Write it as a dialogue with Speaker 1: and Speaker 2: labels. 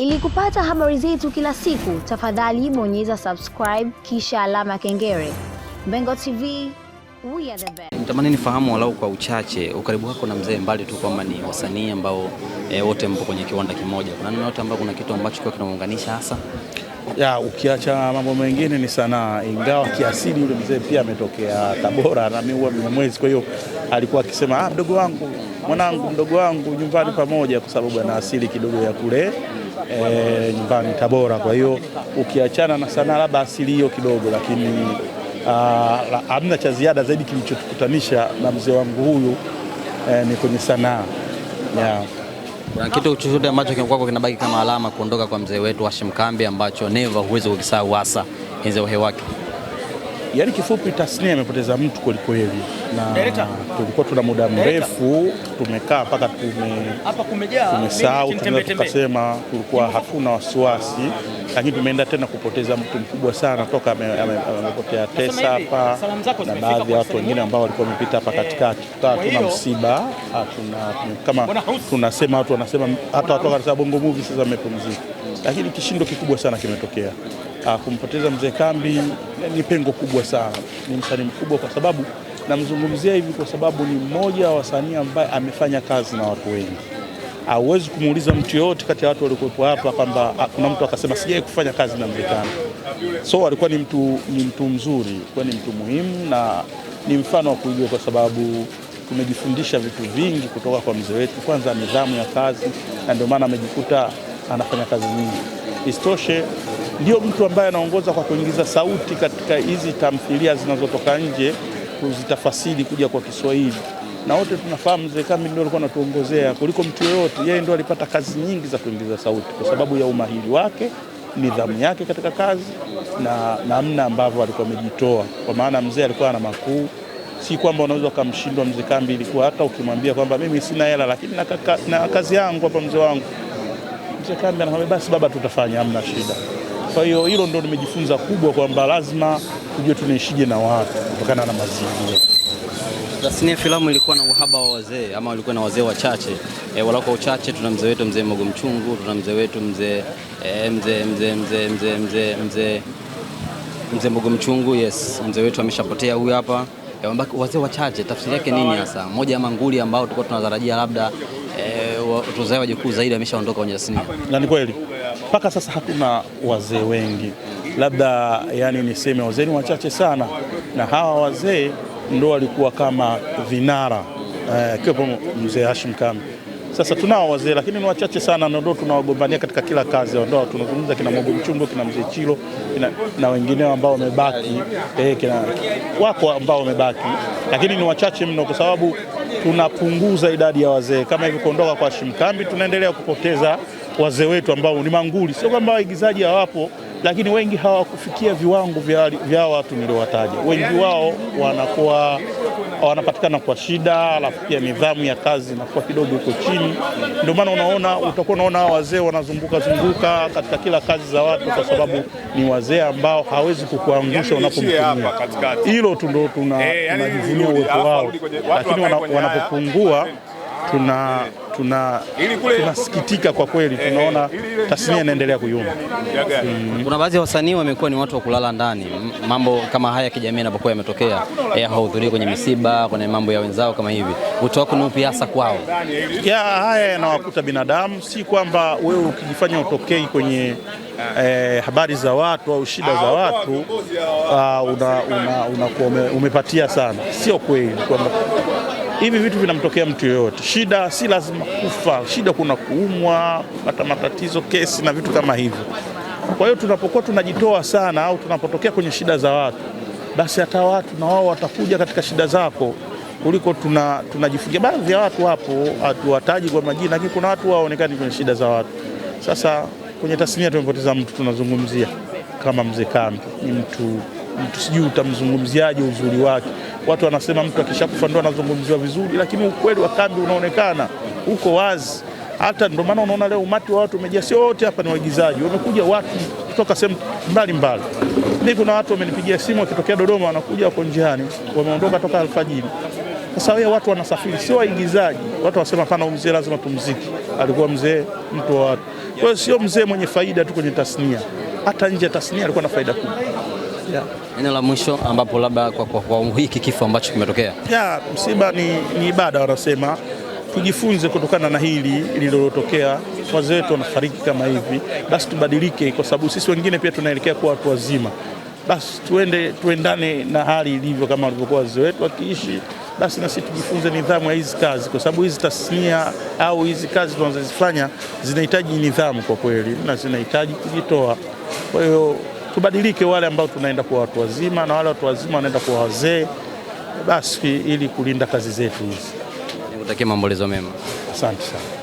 Speaker 1: Ili kupata habari zetu kila siku, tafadhali bonyeza subscribe kisha alama kengele. Mbengo TV, we are the best.
Speaker 2: Nitamani nifahamu walau kwa uchache ukaribu wako na mzee, mbali tu kwamba ni wasanii ambao wote mpo kwenye kiwanda kimoja. Kuna nini yote ambao kuna kitu ambacho kwa kinamuunganisha hasa?
Speaker 3: Ya, ukiacha mambo mengine ni sanaa, ingawa kiasili yule mzee pia ametokea Tabora na mimi huwa Mnyamwezi, kwa hiyo alikuwa akisema mdogo wangu, mwanangu, mdogo wangu nyumbani pamoja, kwa sababu ana asili kidogo ya kule nyumbani Tabora. Kwa hiyo ukiachana na sanaa labda asili hiyo kidogo, lakini hamna cha ziada zaidi kilichotukutanisha na mzee wangu huyu ni kwenye sanaa. Yeah.
Speaker 2: Kuna kitu chochote ambacho kwako kinabaki kama alama kuondoka kwa mzee wetu Hashim Kambi ambacho never huwezi kukisahau hasa enzi uhai wake?
Speaker 3: Yaani kifupi, tasnia imepoteza mtu kweli kweli, na tulikuwa tuna muda mrefu tumekaa mpaka tumesahau, tukasema tulikuwa hatuna wasiwasi, lakini tumeenda tena kupoteza mtu mkubwa sana toka amepotea Tesa hapa na baadhi ya watu wengine ambao walikuwa wamepita hapa katikati. Tuna msiba, kama tunasema, watu wanasema hata watu wanasema Bongo Movie sasa wamepumzika, lakini kishindo kikubwa sana kimetokea. Kumpoteza mzee Kambi ni pengo kubwa sana. Ni msanii mkubwa, kwa sababu namzungumzia hivi kwa sababu ni mmoja wa wasanii ambaye amefanya kazi na watu wengi. Hauwezi kumuuliza mtu yote kati ya watu waliokuwepo hapa kwamba kuna mtu akasema sijawahi kufanya kazi na mzee Kambi. So alikuwa ni mtu mzuri, kwa ni mtu muhimu na ni mfano wa kuigwa, kwa sababu tumejifundisha vitu vingi kutoka kwa mzee wetu. Kwanza nidhamu ya kazi, na ndio maana amejikuta anafanya kazi nyingi. Isitoshe ndio mtu ambaye anaongoza kwa kuingiza sauti katika hizi tamthilia zinazotoka nje, kuzitafasiri kuja kwa Kiswahili. Na wote tunafahamu mzee Kambi ndio alikuwa anatuongozea kuliko mtu yoyote. Yeye ndio alipata kazi nyingi za kuingiza sauti kwa sababu ya umahiri wake, nidhamu yake katika kazi na namna ambavyo alikuwa amejitoa. Kwa maana mzee alikuwa ana makuu, si kwamba unaweza kumshindwa mzee Kambi. Ilikuwa hata ukimwambia kwamba mimi sina hela lakini na kazi yangu hapa mzee wangu, mzee Kambi anamwambia basi baba, tutafanya, hamna shida. Kwa hiyo hilo ndio nimejifunza kubwa, kwamba lazima tujue tunaishije na watu kutokana na mazingira.
Speaker 2: Tasnia filamu ilikuwa na uhaba wa wazee, ama walikuwa na wazee wachache. Wala kwa uchache tuna mzee wetu mzee Mogo Mchungu, tuna mzee wetu mzee Mogo Mchungu. Yes, mzee wetu ameshapotea huyu hapa. Wazee wachache, tafsiri yake nini hasa? Mmoja ama nguli ambao tulikuwa tunatarajia labda tuzae wajukuu zaidi ameshaondoka kwenye tasnia.
Speaker 3: Na ni kweli mpaka sasa hatuna wazee wengi, labda yani niseme wazee ni wachache sana, na hawa wazee ndio walikuwa kama vinara kiwepo mzee Hashim Kambi. Sasa tunao wazee lakini ni wachache sana, ndio tunawagombania katika kila kazi. Ndio tunazungumza kina Mogo Mchungu, kina mzee Chilo, na wengineo ambao wamebaki, wako ambao wamebaki, lakini ni wachache mno, kwa sababu tunapunguza idadi ya wazee. Kama hivi kuondoka kwa Hashim Kambi, tunaendelea kupoteza wazee wetu ambao ni manguli. Sio kwamba waigizaji hawapo, lakini wengi hawakufikia viwango vya watu niliowataja. Wengi wao wanapatikana kwa shida, alafu pia nidhamu ya kazi inakuwa kidogo iko chini. Ndio maana utakuwa unaona wazee wanazunguka katika kila kazi za watu, kwa sababu ni wazee ambao hawezi kukuangusha unapomtumia. Hilo tu ndio tunajivunia uwepo wao, lakini wanapopungua tunasikitika kwa kweli. Tunaona tasnia inaendelea kuyumba.
Speaker 2: Kuna baadhi ya wasanii wamekuwa ni watu wa kulala ndani. Mambo kama haya kijamii yanapokuwa yametokea, hawahudhurii kwenye misiba, kwenye mambo ya wenzao kama hivi. Wito wako ni upi hasa kwao?
Speaker 3: Haya yanawakuta binadamu, si kwamba wewe ukijifanya utokei kwenye habari za watu au shida za watu unakuwa umepatia sana. Sio kweli kwamba hivi vitu vinamtokea mtu yoyote. Shida si lazima kufa, shida kuna kuumwa, hata matatizo, kesi na vitu kama hivyo. Kwa hiyo tunapokuwa tunajitoa sana au tunapotokea kwenye shida za watu, basi hata watu na wao watakuja katika shida zako, kuliko tunajifungia. Baadhi ya watu hapo hatuwataji kwa majina, lakini kuna watu waonekani kwenye shida za watu. Sasa kwenye tasnia tumepoteza mtu. Tunazungumzia kama mzee Kambi, ni mtu sijui utamzungumziaje uzuri wake. Watu wanasema mtu akishakufa ndo anazungumziwa vizuri, lakini ukweli wa Kambi unaonekana uko wazi. Hata ndio maana unaona leo umati wa watu umejaa. Sio wote hapa ni waigizaji, wamekuja watu kutoka sehemu mbalimbali. Mimi kuna watu wamenipigia simu wakitokea Dodoma, wanakuja wako njiani, wameondoka toka alfajiri. Sasa wao watu wanasafiri, sio waigizaji. Watu wasema pana mzee lazima tumziki. Alikuwa mzee mtu wa watu. Kwa hiyo sio mzee mwenye faida tu kwenye tasnia, hata nje ya tasnia alikuwa na faida kubwa.
Speaker 2: Neno la mwisho ambapo labda kwa hiki kifo ambacho kimetokea.
Speaker 3: Msiba ni ibada, wanasema tujifunze kutokana na hili lililotokea. Wazee wetu wanafariki kama hivi, basi tubadilike, kwa sababu sisi wengine pia tunaelekea kuwa watu wazima. Basi tuendane na hali ilivyo kama walivyokuwa wazee wetu wakiishi. Basi na sisi tujifunze nidhamu ya hizi kazi, kwa sababu hizi tasnia au hizi kazi tunazozifanya zinahitaji nidhamu kwa kweli, na zinahitaji kujitoa. Kwa hiyo tubadilike, wale ambao tunaenda kuwa watu wazima na wale watu wazima wanaenda kuwa wazee, basi ili kulinda kazi zetu hizi.
Speaker 2: Nikutakia maombolezo mema.
Speaker 3: Asante sana.